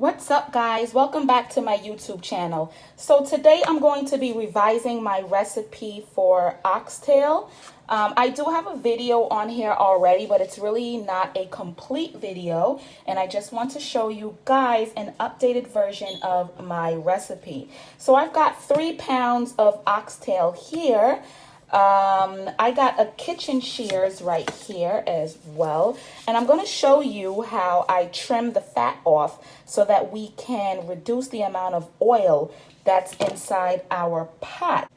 What's up, guys? Welcome back to my YouTube channel. So today I'm going to be revising my recipe for oxtail. I do have a video on here already, but it's really not a complete video, and I just want to show you guys an updated version of my recipe. So I've got 3 pounds of oxtail here. I got a kitchen shears right here as well, and I'm going to show you how I trim the fat off so that we can reduce the amount of oil that's inside our pot.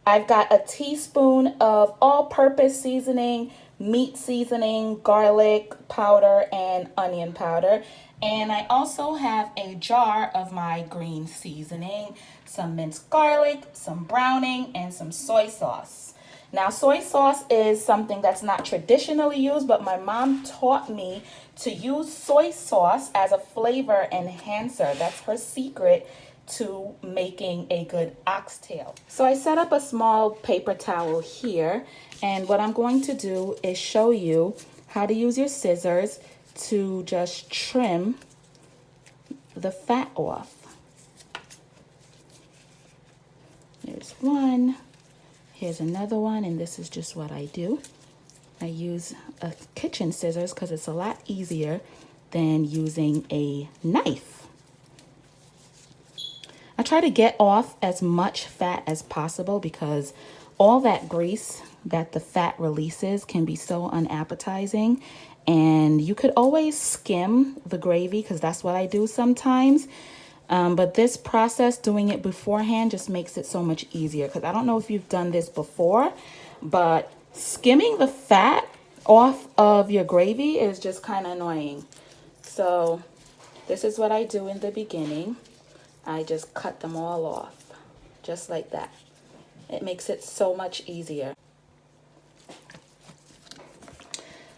I've got a teaspoon of all-purpose seasoning, meat seasoning, garlic powder, and onion powder. And I also have a jar of my green seasoning, some minced garlic, some browning, and some soy sauce. Now, soy sauce is something that's not traditionally used, but my mom taught me to use soy sauce as a flavor enhancer. That's her secret to making a good oxtail. So I set up a small paper towel here, and what I'm going to do is show you how to use your scissors to just trim the fat off. There's one, here's another one, and this is just what I do. I use a kitchen scissors because it's a lot easier than using a knife. I try to get off as much fat as possible because all that grease that the fat releases can be so unappetizing. And you could always skim the gravy because that's what I do sometimes. But this process, doing it beforehand, just makes it so much easier. Because I don't know if you've done this before, but skimming the fat off of your gravy is just kind of annoying. So this is what I do in the beginning. I just cut them all off, just like that. It makes it so much easier.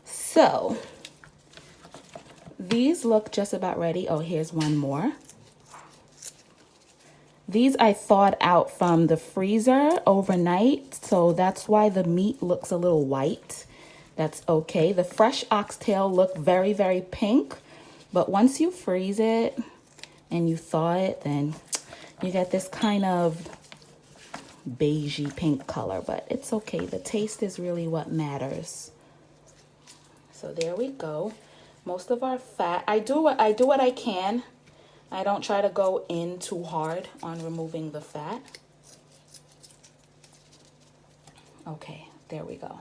So, these look just about ready. Oh, here's one more. These I thawed out from the freezer overnight, so that's why the meat looks a little white. That's okay. The fresh oxtail look very, very pink, but once you freeze it and you thaw it, then you get this kind of beigey pink color, but it's okay. The taste is really what matters. So there we go. Most of our fat, I do what I can. I don't try to go in too hard on removing the fat. Okay, there we go.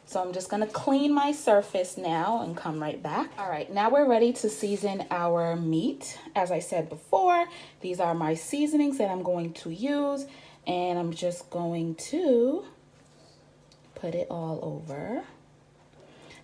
So I'm just gonna clean my surface now and come right back. All right, now we're ready to season our meat. As I said before, these are my seasonings that I'm going to use, and I'm just going to put it all over.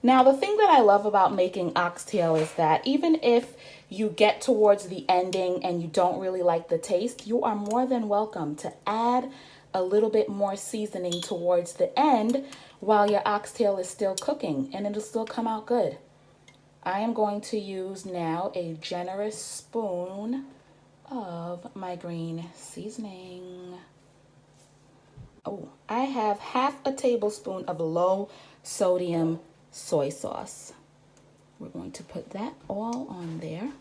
Now, the thing that I love about making oxtail is that even if you get towards the ending and you don't really like the taste, you are more than welcome to add a little bit more seasoning towards the end while your oxtail is still cooking, and it'll still come out good. I am going to use now a generous spoon of my green seasoning. Oh, I have half a tablespoon of low sodium soy sauce. We're going to put that all on there.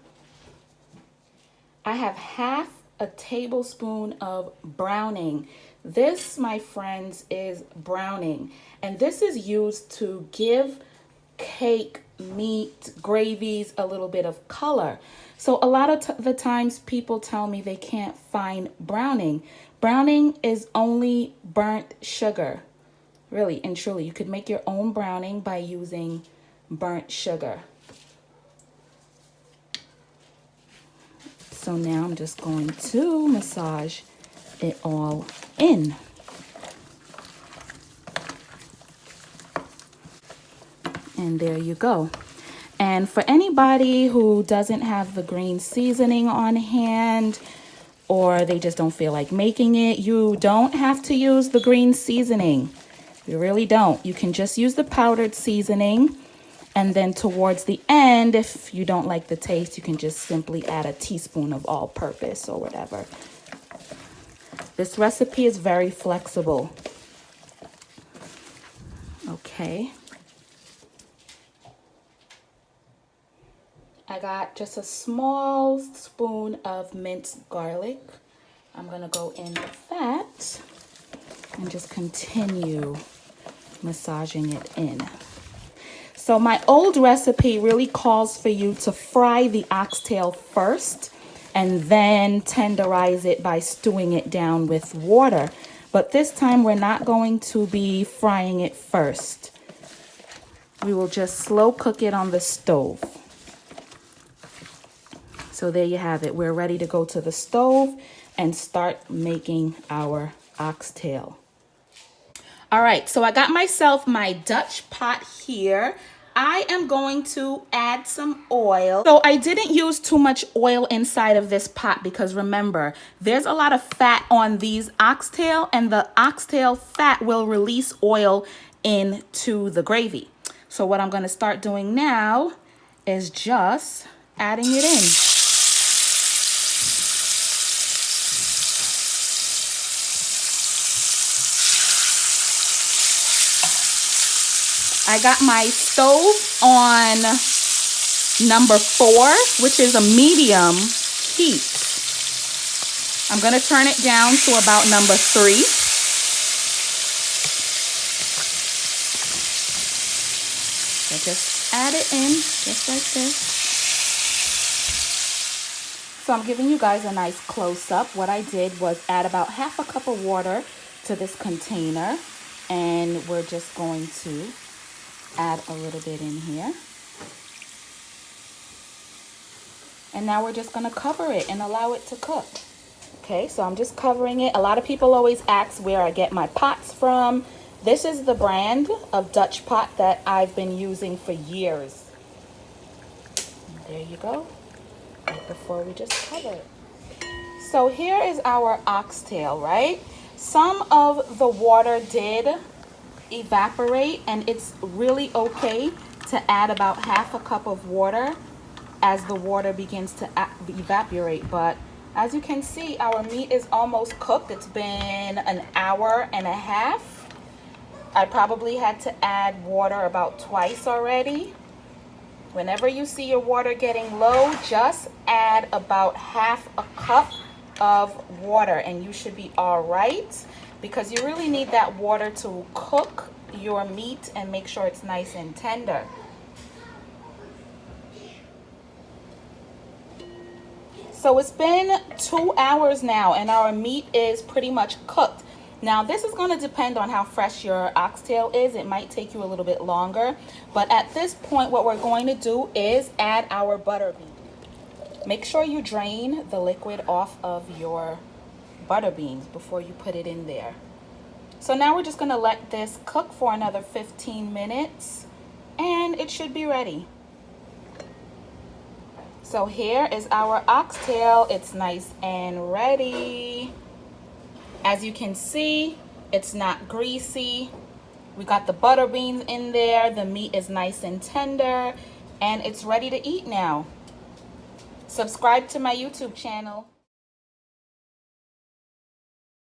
I have half a tablespoon of browning. This, my friends, is browning, and this is used to give cake, meat, gravies a little bit of color. So a lot of the times people tell me they can't find browning. Browning is only burnt sugar. Really and truly, you could make your own browning by using burnt sugar. So now I'm just going to massage it all in. And there you go. And for anybody who doesn't have the green seasoning on hand, or they just don't feel like making it, you don't have to use the green seasoning. You really don't. You can just use the powdered seasoning. And then towards the end, if you don't like the taste, you can just simply add a teaspoon of all-purpose or whatever. This recipe is very flexible. Okay. I got just a small spoon of minced garlic. I'm gonna go in with that and just continue massaging it in. So my old recipe really calls for you to fry the oxtail first and then tenderize it by stewing it down with water. But this time we're not going to be frying it first. We will just slow cook it on the stove. So there you have it. We're ready to go to the stove and start making our oxtail. All right, so I got myself my Dutch pot here. I am going to add some oil. So I didn't use too much oil inside of this pot because remember, there's a lot of fat on these oxtail and the oxtail fat will release oil into the gravy. So what I'm gonna start doing now is just adding it in. I got my stove on number 4, which is a medium heat. I'm going to turn it down to about number 3. So just add it in just like this. So I'm giving you guys a nice close-up. What I did was add about half a cup of water to this container, and we're just going to add a little bit in here. And now we're just going to cover it and allow it to cook. Okay, so I'm just covering it. A lot of people always ask where I get my pots from. This is the brand of Dutch pot that I've been using for years. And there you go. Right before we just cover it. So here is our oxtail, right? Some of the water did evaporate, and it's really okay to add about half a cup of water as the water begins to evaporate. But as you can see, our meat is almost cooked. It's been an hour and a half. I probably had to add water about twice already. Whenever you see your water getting low, just add about half a cup of water and you should be all right, because you really need that water to cook your meat and make sure it's nice and tender. So it's been 2 hours now and our meat is pretty much cooked. Now this is going to depend on how fresh your oxtail is. It might take you a little bit longer, but at this point what we're going to do is add our butter beans. Make sure you drain the liquid off of your butter beans before you put it in there. So now we're just going to let this cook for another 15 minutes and it should be ready. So here is our oxtail. It's nice and ready. As you can see, it's not greasy. We got the butter beans in there. The meat is nice and tender and it's ready to eat now. Subscribe to my YouTube channel.